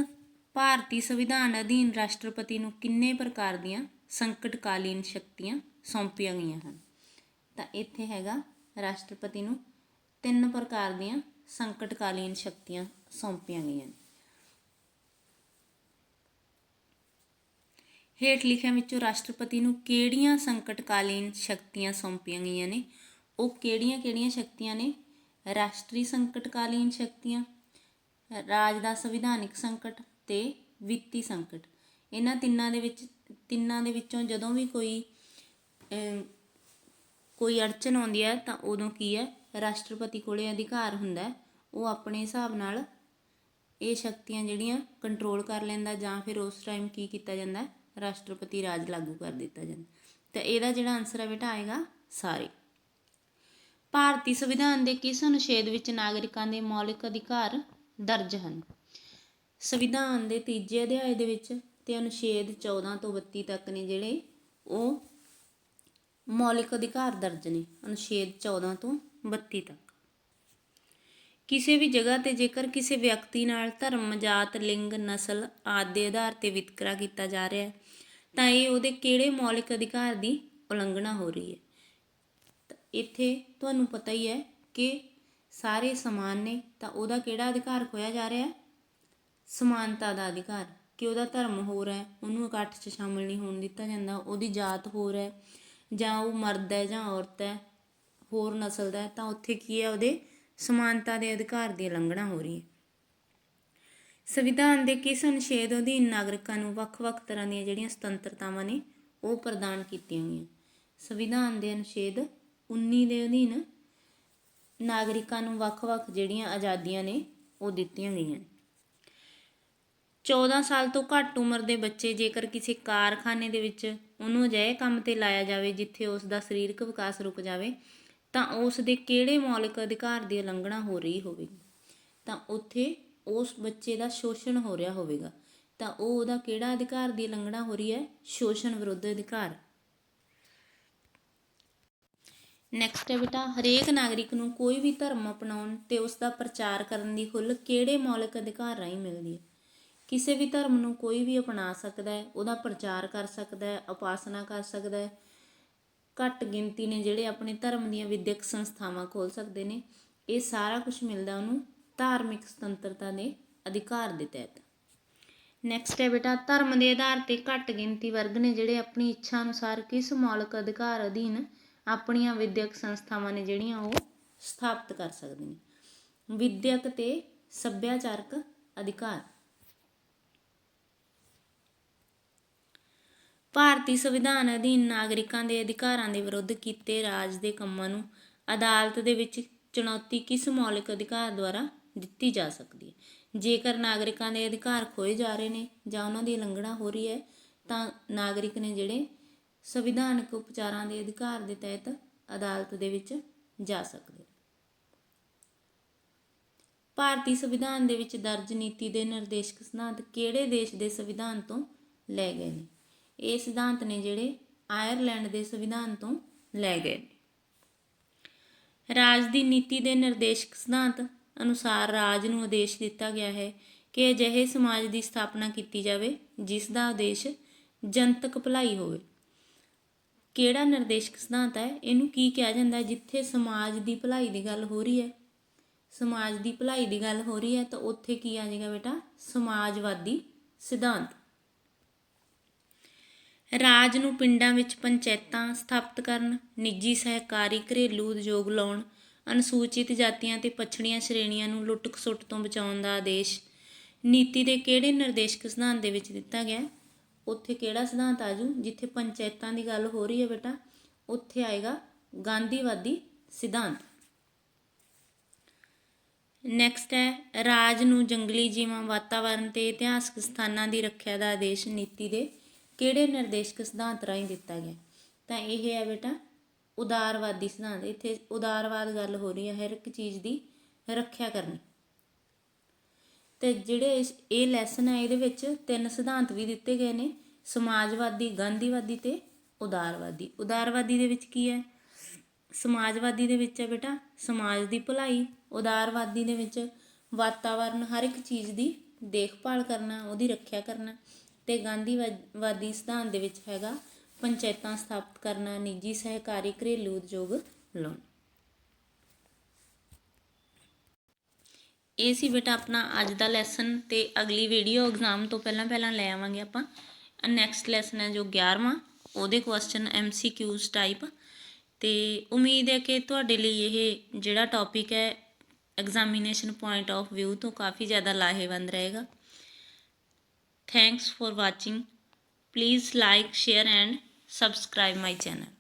ਭਾਰਤੀ ਸੰਵਿਧਾਨ ਅਧੀਨ ਰਾਸ਼ਟਰਪਤੀ ਨੂੰ ਕਿੰਨੇ ਪ੍ਰਕਾਰ ਦੀਆਂ ਸੰਕਟਕਾਲੀਨ ਸ਼ਕਤੀਆਂ ਸੌਂਪੀਆਂ ਗਈਆਂ ਹਨ? ਤਾਂ ਇੱਥੇ ਹੈਗਾ ਰਾਸ਼ਟਰਪਤੀ ਨੂੰ 3 ਪ੍ਰਕਾਰ ਦੀਆਂ ਸੰਕਟਕਾਲੀਨ ਸ਼ਕਤੀਆਂ ਸੌਂਪੀਆਂ ਗਈਆਂ ਨੇ। ਹੇਠ ਲਿਖਿਆਂ ਵਿੱਚੋਂ ਰਾਸ਼ਟਰਪਤੀ ਨੂੰ ਕਿਹੜੀਆਂ ਸੰਕਟਕਾਲੀਨ ਸ਼ਕਤੀਆਂ ਸੌਂਪੀਆਂ ਗਈਆਂ ਨੇ? ਉਹ ਕਿਹੜੀਆਂ-ਕਿਹੜੀਆਂ ਸ਼ਕਤੀਆਂ ਨੇ? ਰਾਸ਼ਟਰੀ ਸੰਕਟਕਾਲੀਨ ਸ਼ਕਤੀਆਂ, ਰਾਜ ਦਾ ਸੰਵਿਧਾਨਿਕ ਸੰਕਟ ਤੇ ਵਿੱਤੀ ਸੰਕਟ। ਇਹਨਾਂ ਤਿੰਨਾਂ ਦੇ ਵਿੱਚੋਂ ਜਦੋਂ ਵੀ ਕੋਈ ਅੜਚਨ ਆਉਂਦੀ ਹੈ ਤਾਂ ਉਦੋਂ ਕੀ ਹੈ, ਰਾਸ਼ਟਰਪਤੀ ਕੋਲੇ ਅਧਿਕਾਰ ਹੁੰਦਾ, ਉਹ ਆਪਣੇ ਹਿਸਾਬ ਨਾਲ ਇਹ ਸ਼ਕਤੀਆਂ ਜਿਹੜੀਆਂ ਕੰਟਰੋਲ ਕਰ ਲੈਂਦਾ, ਜਾਂ ਫਿਰ ਉਸ ਟਾਈਮ ਕੀ ਕੀਤਾ ਜਾਂਦਾ, ਰਾਸ਼ਟਰਪਤੀ ਰਾਜ ਲਾਗੂ ਕਰ ਦਿੱਤਾ ਜਾਂਦਾ। ਤਾਂ ਇਹਦਾ ਜਿਹੜਾ ਆਨਸਰ ਹੈ ਬੇਟਾ ਆਏਗਾ ਸਾਰੇ। ਭਾਰਤੀ ਸੰਵਿਧਾਨ ਦੇ ਕਿਸ ਅਨੁਛੇਦ ਵਿੱਚ ਨਾਗਰਿਕਾਂ ਦੇ ਮੌਲਿਕ ਅਧਿਕਾਰ ਦਰਜ ਹਨ? ਸੰਵਿਧਾਨ ਦੇ 3 ਅਧਿਆਏ ਦੇ ਵਿੱਚ ਤੇ ਅਨੁਛੇਦ 14 ਤੋਂ 32 ਤੱਕ ਨੇ ਜਿਹੜੇ ਉਹ ਮੌਲਿਕ ਅਧਿਕਾਰ ਦਰਜ ਨੇ, ਅਨੁਛੇਦ 14 ਤੋਂ 32 ਤੱਕ। ਕਿਸੇ ਵੀ ਜਗ੍ਹਾ 'ਤੇ ਜੇਕਰ ਕਿਸੇ ਵਿਅਕਤੀ ਨਾਲ ਧਰਮ, ਜਾਤ, ਲਿੰਗ, ਨਸਲ ਆਦਿ ਦੇ ਆਧਾਰ 'ਤੇ ਵਿਤਕਰਾ ਕੀਤਾ ਜਾ ਰਿਹਾ ਹੈ ਤਾਂ ਇਹ ਉਹਦੇ ਕਿਹੜੇ ਮੌਲਿਕ ਅਧਿਕਾਰ ਦੀ ਉਲੰਘਣਾ ਹੋ ਰਹੀ ਹੈ? ਤਾਂ ਇੱਥੇ ਤੁਹਾਨੂੰ ਪਤਾ ਹੀ ਹੈ ਕਿ ਸਾਰੇ ਸਮਾਨ ਨੇ, ਤਾਂ ਉਹਦਾ ਕਿਹੜਾ ਅਧਿਕਾਰ ਖੋਇਆ ਜਾ ਰਿਹਾ? ਸਮਾਨਤਾ ਦਾ ਅਧਿਕਾਰ, ਕਿ ਉਹਦਾ ਧਰਮ ਹੋਰ ਹੈ, ਉਹਨੂੰ ਇਕੱਠ 'ਚ ਸ਼ਾਮਲ ਨਹੀਂ ਹੋਣ ਦਿੱਤਾ ਜਾਂਦਾ, ਉਹਦੀ ਜਾਤ ਹੋਰ ਹੈ ਜਾਂ ਉਹ ਮਰਦ ਹੈ ਜਾਂ ਔਰਤ ਹੈ, ਹੋਰ ਨਸਲ ਦਾ ਹੈ, ਤਾਂ ਉੱਥੇ ਕੀ ਹੈ, ਉਹਦੇ ਸਮਾਨਤਾ ਦੇ ਅਧਿਕਾਰ ਦੀ ਉਲੰਘਣਾ ਹੋ ਰਹੀ ਹੈ। ਸੰਵਿਧਾਨ ਦੇ ਕਿਸ ਅਨੁਛੇਦ ਅਧੀਨ ਨਾਗਰਿਕਾਂ ਨੂੰ ਵੱਖ-ਵੱਖ ਤਰ੍ਹਾਂ ਦੀਆਂ ਜਿਹੜੀਆਂ ਸੁਤੰਤਰਤਾਵਾਂ ਨੇ ਉਹ ਪ੍ਰਦਾਨ ਕੀਤੀਆਂ ਗਈਆਂ? ਸੰਵਿਧਾਨ ਦੇ ਅਨੁਛੇਦ 19 ਦੇ ਅਧੀਨ ਨਾਗਰਿਕਾਂ ਨੂੰ ਵੱਖ-ਵੱਖ ਜਿਹੜੀਆਂ ਆਜ਼ਾਦੀਆਂ ਨੇ ਉਹ ਦਿੱਤੀਆਂ ਗਈਆਂ। 14 ਸਾਲ ਤੋਂ ਘੱਟ ਉਮਰ ਦੇ ਬੱਚੇ ਜੇਕਰ ਕਿਸੇ ਕਾਰਖਾਨੇ ਦੇ ਵਿੱਚ ਉਹਨੂੰ ਅਜਿਹੇ ਕੰਮ 'ਤੇ ਲਾਇਆ ਜਾਵੇ ਜਿੱਥੇ ਉਸ ਦਾ ਸਰੀਰਕ ਵਿਕਾਸ ਰੁਕ ਜਾਵੇ ਤਾਂ ਉਸ ਦੇ ਕਿਹੜੇ ਮੌਲਿਕ ਅਧਿਕਾਰ ਦੀ ਉਲੰਘਣਾ ਹੋ ਰਹੀ ਹੋਵੇਗੀ? ਤਾਂ ਉੱਥੇ ਉਸ ਬੱਚੇ ਦਾ ਸ਼ੋਸ਼ਣ ਹੋ ਰਿਹਾ ਹੋਵੇਗਾ, ਤਾਂ ਉਹਦਾ ਕਿਹੜਾ ਅਧਿਕਾਰ ਦੀ ਉਲੰਘਣਾ ਹੋ ਰਹੀ ਹੈ? ਸ਼ੋਸ਼ਣ ਵਿਰੁੱਧ ਅਧਿਕਾਰ। ਨੈਕਸਟ ਹੈ ਬੇਟਾ, ਹਰੇਕ ਨਾਗਰਿਕ ਨੂੰ ਕੋਈ ਵੀ ਧਰਮ ਅਪਣਾਉਣ ਤੇ ਉਸ ਦਾ ਪ੍ਰਚਾਰ ਕਰਨ ਦੀ ਖੁੱਲ੍ਹ ਕਿਹੜੇ ਮੌਲਿਕ ਅਧਿਕਾਰ ਰਾਹੀਂ ਮਿਲਦੀ ਹੈ? ਕਿਸੇ ਵੀ ਧਰਮ ਨੂੰ ਕੋਈ ਵੀ ਅਪਣਾ ਸਕਦਾ ਹੈ, ਉਹਦਾ ਪ੍ਰਚਾਰ ਕਰ ਸਕਦਾ ਹੈ, ਉਪਾਸਨਾ ਕਰ ਸਕਦਾ ਹੈ। ਘੱਟ ਗਿਣਤੀ ਨੇ ਜਿਹੜੇ ਆਪਣੇ ਧਰਮ ਦੀਆਂ ਵਿਦਿਅਕ ਸੰਸਥਾਵਾਂ ਖੋਲ੍ਹ ਸਕਦੇ ਨੇ। ਇਹ ਸਾਰਾ ਕੁਝ ਮਿਲਦਾ ਉਹਨੂੰ ਧਾਰਮਿਕ ਸੁਤੰਤਰਤਾ ਦੇ ਅਧਿਕਾਰ ਦੇ ਤਹਿਤ। ਨੈਕਸਟ ਹੈ ਬੇਟਾ, ਧਰਮ ਦੇ ਆਧਾਰ 'ਤੇ ਘੱਟ ਗਿਣਤੀ ਵਰਗ ਨੇ ਜਿਹੜੇ ਆਪਣੀ ਇੱਛਾ ਅਨੁਸਾਰ ਕਿਸ ਮੌਲਿਕ ਅਧਿਕਾਰ ਅਧੀਨ ਆਪਣੀਆਂ ਵਿਦਿਅਕ ਸੰਸਥਾਵਾਂ ਨੇ ਜਿਹੜੀਆਂ ਉਹ ਸਥਾਪਿਤ ਕਰ ਸਕਦੇ ਨੇ? ਵਿਦਿਅਕ ਤੇ ਸੱਭਿਆਚਾਰਕ ਅਧਿਕਾਰ। ਭਾਰਤੀ ਸੰਵਿਧਾਨ ਅਧੀਨ ਨਾਗਰਿਕਾਂ ਦੇ ਅਧਿਕਾਰਾਂ ਦੇ ਵਿਰੁੱਧ ਕੀਤੇ ਰਾਜ ਦੇ ਕੰਮਾਂ ਨੂੰ ਅਦਾਲਤ ਦੇ ਵਿੱਚ ਚੁਣੌਤੀ ਕਿਸ ਮੌਲਿਕ ਅਧਿਕਾਰ ਦੁਆਰਾ ਦਿੱਤੀ ਜਾ ਸਕਦੀ ਹੈ? ਜੇਕਰ ਨਾਗਰਿਕਾਂ ਦੇ ਅਧਿਕਾਰ ਖੋਏ ਜਾ ਰਹੇ ਨੇ ਜਾਂ ਉਹਨਾਂ ਦੀ ਉਲੰਘਣਾ ਹੋ ਰਹੀ ਹੈ ਤਾਂ ਨਾਗਰਿਕ ਨੇ ਜਿਹੜੇ ਸੰਵਿਧਾਨਕ ਉਪਚਾਰਾਂ ਦੇ ਅਧਿਕਾਰ ਦੇ ਤਹਿਤ ਅਦਾਲਤ ਦੇ ਵਿੱਚ ਜਾ ਸਕਦੇ। ਭਾਰਤੀ ਸੰਵਿਧਾਨ ਦੇ ਵਿੱਚ ਦਰਜ ਨੀਤੀ ਦੇ ਨਿਰਦੇਸ਼ਕ ਸਿਧਾਂਤ ਕਿਹੜੇ ਦੇਸ਼ ਦੇ ਸੰਵਿਧਾਨ ਤੋਂ ਲਏ ਗਏ ਨੇ? ਇਹ ਸਿਧਾਂਤ ਨੇ ਜਿਹੜੇ ਆਇਰਲੈਂਡ ਦੇ ਸੰਵਿਧਾਨ ਤੋਂ ਲਏ ਗਏ ਨੇ। ਰਾਜ ਦੀ ਨੀਤੀ ਦੇ ਨਿਰਦੇਸ਼ਕ ਸਿਧਾਂਤ ਅਨੁਸਾਰ ਰਾਜ ਨੂੰ ਆਦੇਸ਼ ਦਿੱਤਾ ਗਿਆ ਹੈ ਕਿ ਅਜਿਹੇ ਸਮਾਜ ਦੀ ਸਥਾਪਨਾ ਕੀਤੀ ਜਾਵੇ ਜਿਸ ਦਾ ਉਦੇਸ਼ ਜਨਤਕ ਭਲਾਈ ਹੋਵੇ। ਕਿਹੜਾ ਨਿਰਦੇਸ਼ਕ ਸਿਧਾਂਤ ਹੈ? ਇਹਨੂੰ ਕੀ ਕਿਹਾ ਜਾਂਦਾ? ਜਿੱਥੇ ਸਮਾਜ ਦੀ ਭਲਾਈ ਦੀ ਗੱਲ ਹੋ ਰਹੀ ਹੈ, ਸਮਾਜ ਦੀ ਭਲਾਈ ਦੀ ਗੱਲ ਹੋ ਰਹੀ ਹੈ ਤਾਂ ਉੱਥੇ ਕੀ ਆ ਜਾਏਗਾ ਬੇਟਾ? ਸਮਾਜਵਾਦੀ ਸਿਧਾਂਤ। ਰਾਜ ਨੂੰ ਪਿੰਡਾਂ ਵਿੱਚ ਪੰਚਾਇਤਾਂ ਸਥਾਪਿਤ ਕਰਨ, ਨਿੱਜੀ ਸਹਿਕਾਰੀ ਘਰੇਲੂ ਉਦਯੋਗ ਲਾਉਣ, ਅਨੁਸੂਚਿਤ ਜਾਤੀਆਂ ਤੇ ਪਛੜੀਆਂ ਸ਼੍ਰੇਣੀਆਂ ਨੂੰ ਲੁੱਟ ਖਸੁੱਟ ਤੋਂ ਬਚਾਉਣ ਦਾ ਆਦੇਸ਼ ਨੀਤੀ ਦੇ ਕਿਹੜੇ ਨਿਰਦੇਸ਼ਕ ਸਿਧਾਂਤ ਦੇ ਵਿੱਚ ਦਿੱਤਾ ਗਿਆ? ਉੱਥੇ ਕਿਹੜਾ ਸਿਧਾਂਤ ਆਜੂ? ਜਿੱਥੇ ਪੰਚਾਇਤਾਂ ਦੀ ਗੱਲ ਹੋ ਰਹੀ ਹੈ ਬੇਟਾ ਉੱਥੇ ਆਏਗਾ ਗਾਂਧੀਵਾਦੀ ਸਿਧਾਂਤ। ਨੈਕਸਟ ਹੈ, ਰਾਜ ਨੂੰ ਜੰਗਲੀ ਜੀਵਾਂ, ਵਾਤਾਵਰਣ ਤੇ ਇਤਿਹਾਸਕ ਸਥਾਨਾਂ ਦੀ ਰੱਖਿਆ ਦਾ ਆਦੇਸ਼ ਨੀਤੀ ਦੇ ਕਿਹੜੇ ਨਿਰਦੇਸ਼ਕ ਸਿਧਾਂਤ ਰਾਹੀਂ ਦਿੱਤਾ ਗਿਆ? ਤਾਂ ਇਹ ਹੈ ਬੇਟਾ ਉਦਾਰਵਾਦੀ ਸਿਧਾਂਤ। ਇੱਥੇ ਉਦਾਰਵਾਦ ਗੱਲ ਹੋ ਰਹੀ ਹੈ, ਹਰ ਇੱਕ ਚੀਜ਼ ਦੀ ਰੱਖਿਆ ਕਰਨੀ। ਤੇ ਜਿਹੜੇ ਇਹ ਲੈਸਨ ਹੈ ਇਹਦੇ ਵਿੱਚ 3 ਸਿਧਾਂਤ ਵੀ ਦਿੱਤੇ ਗਏ ਨੇ, ਸਮਾਜਵਾਦੀ, ਗਾਂਧੀਵਾਦੀ ਤੇ ਉਦਾਰਵਾਦੀ। ਉਦਾਰਵਾਦੀ ਦੇ ਵਿੱਚ ਕੀ ਹੈ? ਸਮਾਜਵਾਦੀ ਦੇ ਵਿੱਚ ਹੈ ਬੇਟਾ ਸਮਾਜ ਦੀ ਭਲਾਈ, ਉਦਾਰਵਾਦੀ ਦੇ ਵਿੱਚ ਵਾਤਾਵਰਨ, ਹਰ ਇੱਕ ਚੀਜ਼ ਦੀ ਦੇਖਭਾਲ ਕਰਨਾ, ਉਹਦੀ ਰੱਖਿਆ ਕਰਨਾ, ਤੇ ਗਾਂਧੀਵਾਦੀ ਸਿਧਾਂਤ ਦੇ ਵਿੱਚ ਹੈਗਾ ਪੰਚਾਇਤਾਂ ਸਥਾਪਿਤ ਕਰਨਾ, ਨਿੱਜੀ ਸਹਿਕਾਰੀ ਘਰੇਲੂ ਉਦਯੋਗ ਲਾਉਣਾ। ਇਹ ਸੀ ਬੇਟਾ ਆਪਣਾ ਅੱਜ ਦਾ ਲੈਸਨ, ਤੇ ਅਗਲੀ ਵੀਡੀਓ ਐਗਜ਼ਾਮ ਤੋਂ ਪਹਿਲਾਂ ਲੈ ਆਵਾਂਗੇ ਆਪਾਂ। ਨੈਕਸਟ ਲੈਸਨ ਹੈ ਜੋ 11ਵਾਂ, ਉਹਦੇ ਕੁਐਸਚਨ MCQs ਟਾਈਪ। ਤੇ ਉਮੀਦ ਹੈ ਕਿ ਤੁਹਾਡੇ ਲਈ ਇਹ ਜਿਹੜਾ ਟੌਪਿਕ ਹੈ ਐਗਜ਼ਾਮੀਨੇਸ਼ਨ ਪੁਆਇੰਟ ਆਫ ਵਿਊ ਤੋਂ ਕਾफ़ੀ ਜ਼ਿਆਦਾ ਲਾਹੇਵੰਦ ਰਹੇਗਾ। Thanks for watching. Please like, share and subscribe my channel.